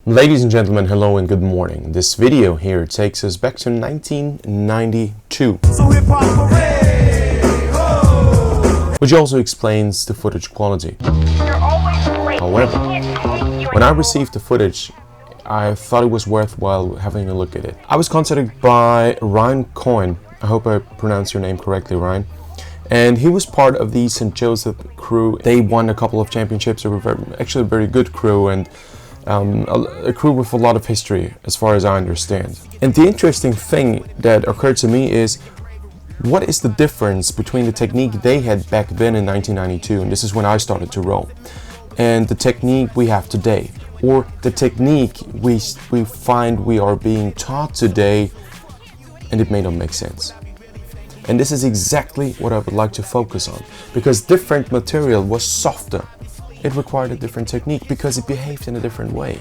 Ladies and gentlemen, hello and good morning. This video here takes us back to 1992. So hip-hop hooray, ho! Which also explains the footage quality. However, when I received the footage, I thought it was worthwhile having a look at it. I was contacted by Ryan Coyne. I hope I pronounced your name correctly, Ryan. And he was part of the St. Joseph crew. They won a couple of championships. They were actually a very good crew, and a crew with a lot of history, as far as I understand. And the interesting thing that occurred to me is, what is the difference between the technique they had back then in 1992, and this is when I started to row, and the technique we have today, or the technique we find we are being taught today, and it may not make sense. And this is exactly what I would like to focus on, because different material was softer. It required a different technique because it behaved in a different way.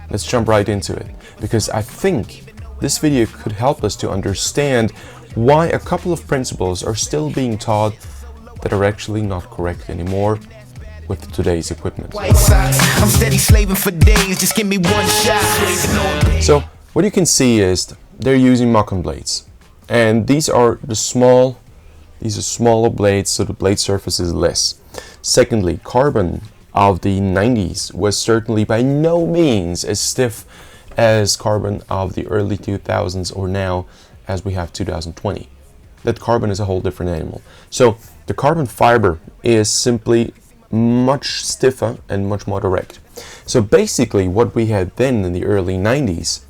Let's jump right into it, because I think this video could help us to understand why a couple of principles are still being taught that are actually not correct anymore with today's equipment. I'm steady slaving for days, just give me one shot. So what you can see is they're using Mach-on blades, and these are smaller blades, so the blade surface is less. Secondly, carbon of the 90s was certainly by no means as stiff as carbon of the early 2000s or now as we have 2020. That carbon is a whole different animal. So the carbon fiber is simply much stiffer and much more direct. So basically what we had then in the early 90s,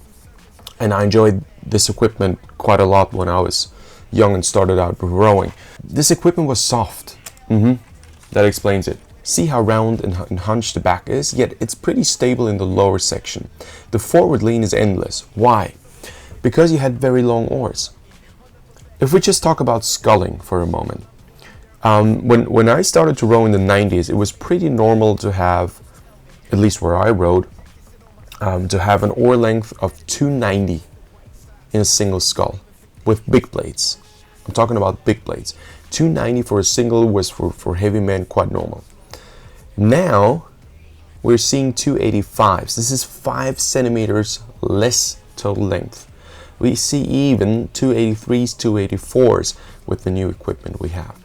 and I enjoyed this equipment quite a lot when I was young and started out with rowing. This equipment was soft. That explains it. See how round and hunched the back is? Yet it's pretty stable in the lower section. The forward lean is endless. Why? Because you had very long oars. If we just talk about sculling for a moment. When I started to row in the 90s, it was pretty normal to have, at least where I rowed, to have an oar length of 290 in a single scull with big blades. I'm talking about big blades. 290 for a single was for heavy men quite normal. Now we're seeing 285s. This is 5 centimeters less total length. We see even 283s, 284s with the new equipment we have.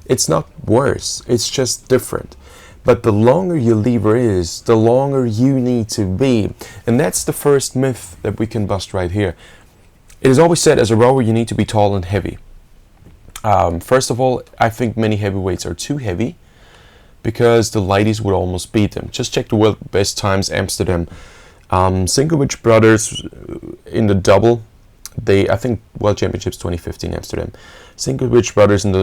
It's not worse, it's just different. But the longer your lever is, the longer you need to be. And that's the first myth that we can bust right here. It is always said as a rower you need to be tall and heavy. First of all, I think many heavyweights are too heavy because the lighties would almost beat them. Just check the world best times Amsterdam. Sinkovich brothers in the double, I think World Championships 2015 Amsterdam. Sinkovich brothers in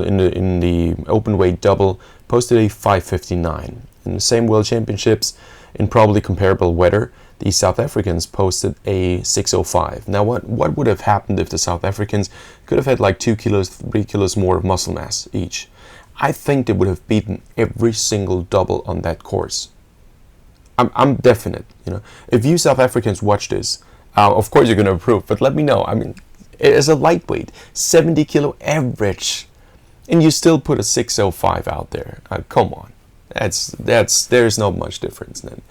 the open weight double posted a 5:59. In the same World Championships, in probably comparable weather, the South Africans posted a 6:05. Now what would have happened if the South Africans could have had like 2 kilos, 3 kilos more of muscle mass each? I think they would have beaten every single double on that course. I'm definite. If you South Africans watch this, of course you're going to approve, but let me know. I mean, as a lightweight, 70 kilo average, and you still put a 6:05 out there. Come on. There's not much difference then.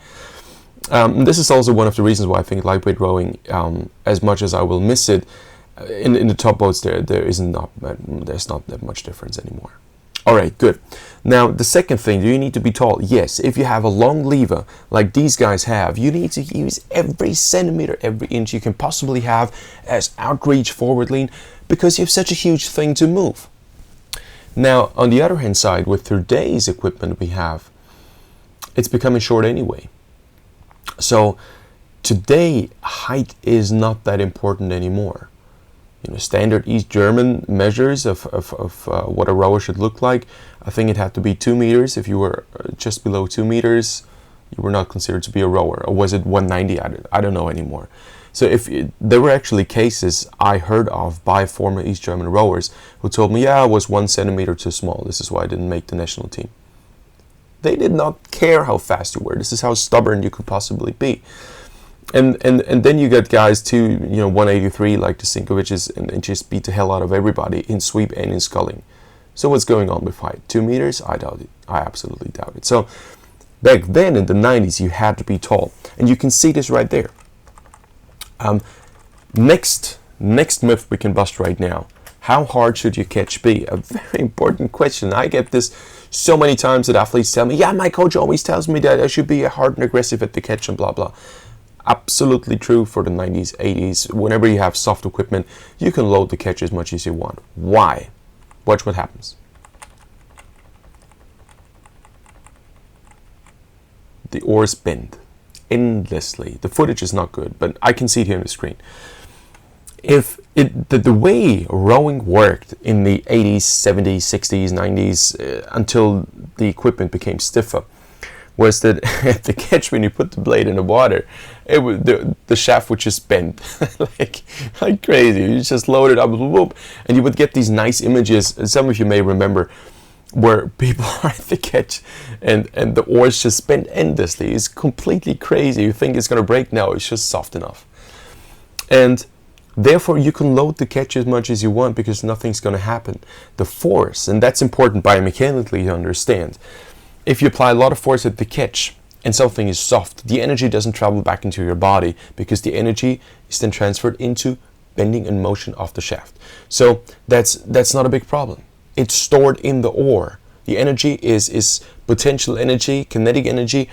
This is also one of the reasons why I think lightweight rowing, as much as I will miss it, in the top boats there's not that much difference anymore. Alright, good. Now the second thing, do you need to be tall? Yes, if you have a long lever like these guys have, you need to use every centimeter, every inch you can possibly have as outreach forward lean, because you have such a huge thing to move. Now on the other hand side, with today's equipment we have, it's becoming short anyway. So today height is not that important anymore. Standard East German measures of what a rower should look like. I think it had to be 2 meters. If you were just below 2 meters, you were not considered to be a rower. Or was it 190? I don't know anymore. So there were actually cases I heard of by former East German rowers who told me, yeah, I was 1 centimeter too small. This is why I didn't make the national team. They did not care how fast you were. This is how stubborn you could possibly be. And then you get guys too, 183 like the Sinkoviches, and just beat the hell out of everybody in sweep and in sculling. So what's going on with height? 2 meters? I doubt it. I absolutely doubt it. So Back then in the 90s, you had to be tall. And you can see this right there. Next myth we can bust right now. How hard should your catch be? A very important question. I get this so many times that athletes tell me, yeah, my coach always tells me that I should be hard and aggressive at the catch and blah, blah. Absolutely true for the 90s, 80s. Whenever you have soft equipment, you can load the catch as much as you want. Why? Watch what happens. The oars bend endlessly. The footage is not good, but I can see it here on the screen. The way rowing worked in the 80s, 70s, 60s, 90s, until the equipment became stiffer, was that at the catch, when you put the blade in the water, it would, the shaft would just bend like crazy. You just load it up, whoop, and you would get these nice images. Some of you may remember where people are at the catch and the oars just bend endlessly. It's completely crazy. You think it's going to break? No, it's just soft enough. And therefore, you can load the catch as much as you want because nothing's going to happen. The force, and that's important biomechanically to understand. If you apply a lot of force at the catch and something is soft, the energy doesn't travel back into your body because the energy is then transferred into bending and motion of the shaft. So that's not a big problem. It's stored in the oar. The energy is potential energy, kinetic energy,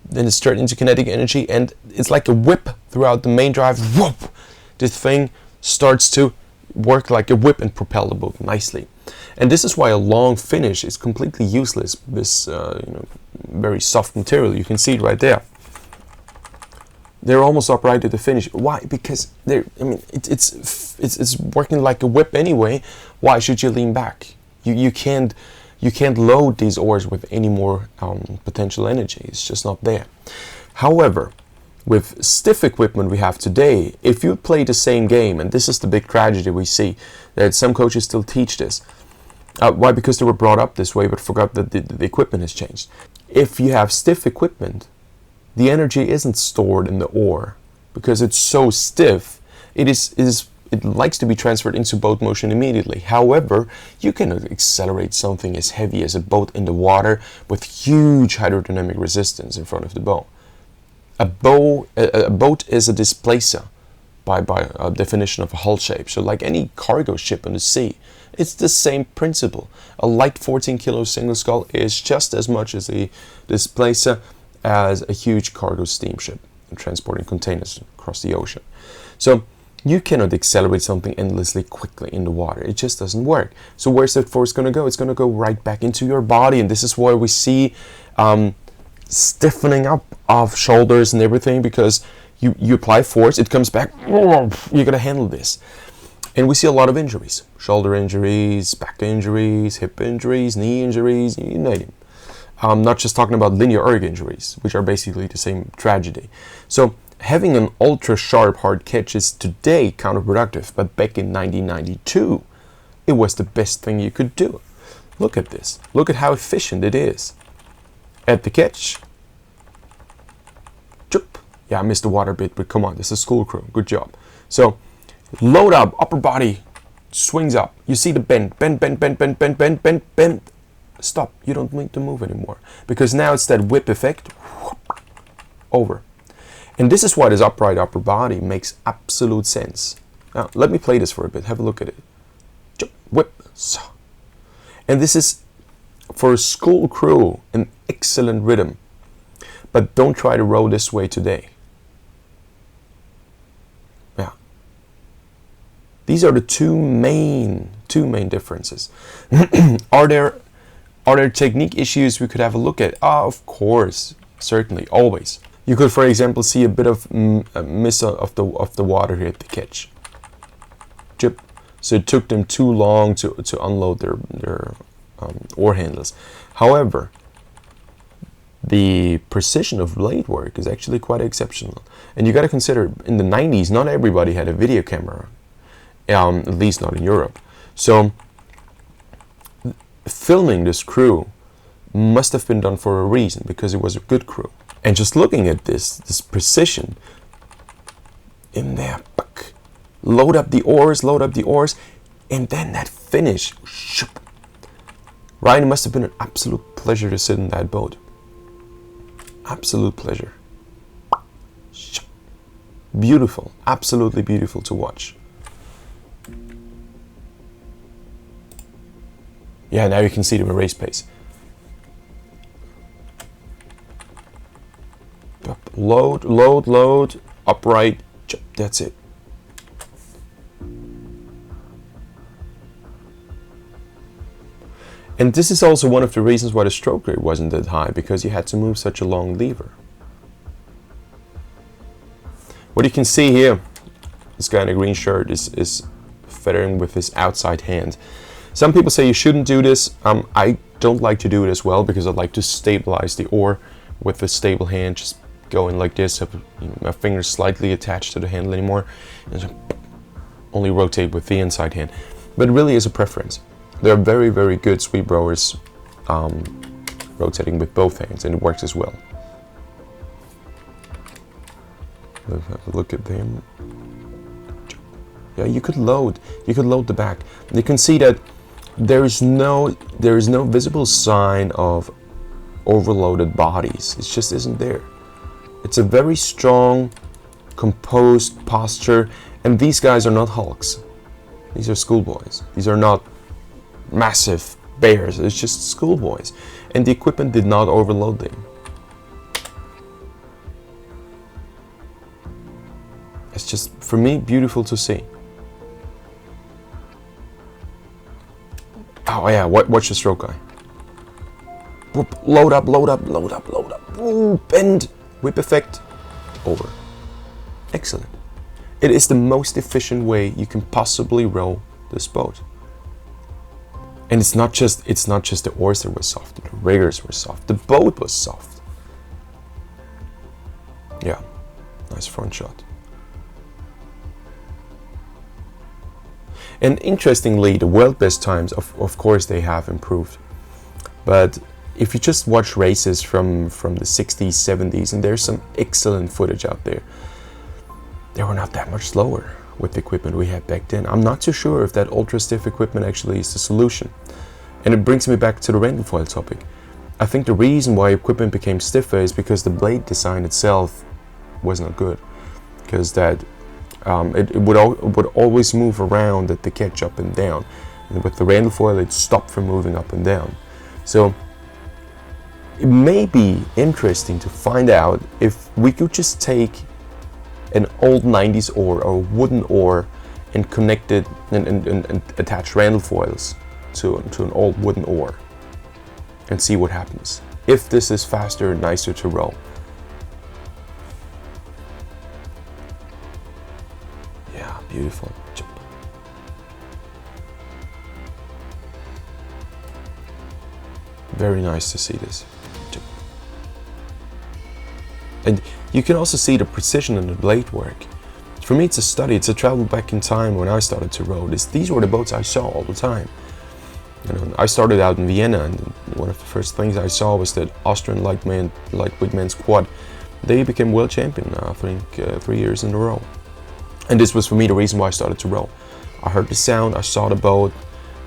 then it's turned into kinetic energy, and it's like a whip throughout the main drive. Whoop! This thing starts to work like a whip and propel the boat nicely. And this is why a long finish is completely useless. This very soft material, you can see it right there. They're almost upright at the finish. Why? Because it's working like a whip anyway. Why should you lean back? You can't load these oars with any more potential energy. It's just not there. However, with stiff equipment we have today, if you play the same game, and this is the big tragedy we see, that some coaches still teach this. Why? Because they were brought up this way but forgot that the equipment has changed. If you have stiff equipment, the energy isn't stored in the oar because it's so stiff. It likes to be transferred into boat motion immediately. However, you can accelerate something as heavy as a boat in the water with huge hydrodynamic resistance in front of the bow. A boat is a displacer by definition of a hull shape. So like any cargo ship on the sea, it's the same principle. A light 14 kilo single scull is just as much as a displacer as a huge cargo steamship transporting containers across the ocean. So you cannot accelerate something endlessly quickly in the water. It just doesn't work. So where's that force going to go? It's going to go right back into your body. And this is why we see stiffening up of shoulders and everything, because you apply force, it comes back, you're going to handle this. And we see a lot of injuries. Shoulder injuries, back injuries, hip injuries, knee injuries, you name it. I'm not just talking about linear erg injuries, which are basically the same tragedy. So having an ultra sharp hard catch is today counterproductive, but back in 1992, it was the best thing you could do. Look at this. Look at how efficient it is. At the catch. Choop. Yeah, I missed the water bit, but come on, this is school crew. Good job. So load up, upper body swings up. You see the bend, bend. Stop. You don't need to move anymore because now it's that whip effect. Whoop, over. And this is why this upright upper body makes absolute sense. Now, let me play this for a bit. Have a look at it. Choop, whip. So. And this is, for a school crew, an excellent rhythm. But don't try to row this way today. Yeah. These are the two main differences. Are there technique issues we could have a look at? Of course, certainly, always. You could, for example, see a bit of miss of the water here at the catch. Chip. So it took them too long to unload their oar handles. However, the precision of blade work is actually quite exceptional. And you got to consider, in the 90s, not everybody had a video camera, at least not in Europe. So filming this crew must have been done for a reason, because it was a good crew. And just looking at this precision in there, load up the oars, and then that finish. Ryan, it must have been an absolute pleasure to sit in that boat. Absolute pleasure. Beautiful, absolutely beautiful to watch. Yeah, now you can see the race pace. Load, load, load, upright, that's it. And this is also one of the reasons why the stroke rate wasn't that high, because you had to move such a long lever. What you can see here, this guy in a green shirt is feathering with his outside hand. Some people say you shouldn't do this. I don't like to do it as well, because I like to stabilize the oar with a stable hand, just going like this. My fingers slightly attached to the handle anymore, and just only rotate with the inside hand. But it really is a preference. There are very, very good sweep rowers rotating with both hands, and it works as well. Let's have a look at them. Yeah, you could load the back. You can see that there is no visible sign of overloaded bodies. It just isn't there. It's a very strong, composed posture, and these guys are not hulks. These are schoolboys. These are not massive bears. It's just schoolboys, and the equipment did not overload them. It's just, for me, beautiful to see. Oh yeah, watch the stroke guy. Whoop, load up, load up, load up, load up. Ooh, bend, whip effect, over. Excellent. It is the most efficient way you can possibly row this boat. And it's not just the oars that were soft, the riggers were soft, the boat was soft. Yeah, nice front shot. And interestingly, the world best times, of course, they have improved. But if you just watch races from the 60s, 70s, and there's some excellent footage out there, they were not that much slower with the equipment we had back then. I'm not too sure if that ultra stiff equipment actually is the solution. And it brings me back to the random foil topic. I think the reason why equipment became stiffer is because the blade design itself was not good. Because that it would always move around at the catch up and down. And with the random foil, it stopped from moving up and down. So it may be interesting to find out if we could just take an old 90s oar or a wooden oar and connect it and attach random foils to an old wooden oar and see what happens. If this is faster and nicer to row. Yeah, beautiful. Very nice to see this. And you can also see the precision in the blade work. For me, it's a study. It's a travel back in time when I started to row. These were the boats I saw all the time. You know, I started out in Vienna, and one of the first things I saw was that Austrian lightweight men's quad. They became world champion, I think, 3 years in a row. And this was for me the reason why I started to row. I heard the sound, I saw the boat,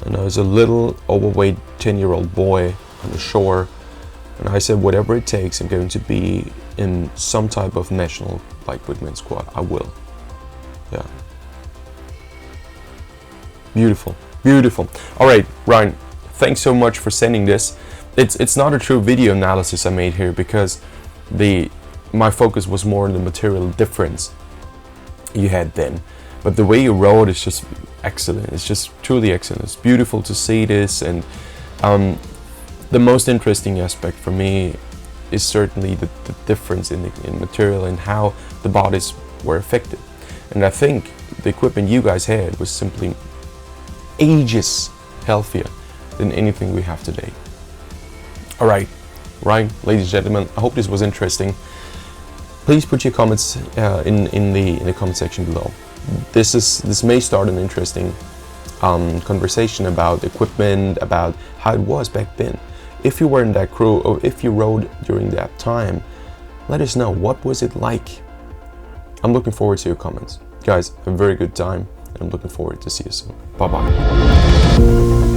and I was a little overweight 10-year-old boy on the shore. And I said, whatever it takes, I'm going to be in some type of national lightweight men's squad. I will. Yeah. Beautiful, beautiful. All right, Ryan, thanks so much for sending this. It's not a true video analysis I made here, because my focus was more on the material difference you had then. But the way you rowed is just excellent. It's just truly excellent. It's beautiful to see this, and the most interesting aspect for me is certainly the difference in material and how the bodies were affected. And I think the equipment you guys had was simply ages healthier than anything we have today. All right, Ryan, ladies and gentlemen, I hope this was interesting. Please put your comments in the comment section below. This may start an interesting conversation about equipment, about how it was back then. If you were in that crew, or if you rowed during that time, let us know. What was it like? I'm looking forward to your comments. Guys, have a very good time, and I'm looking forward to see you soon. Bye-bye.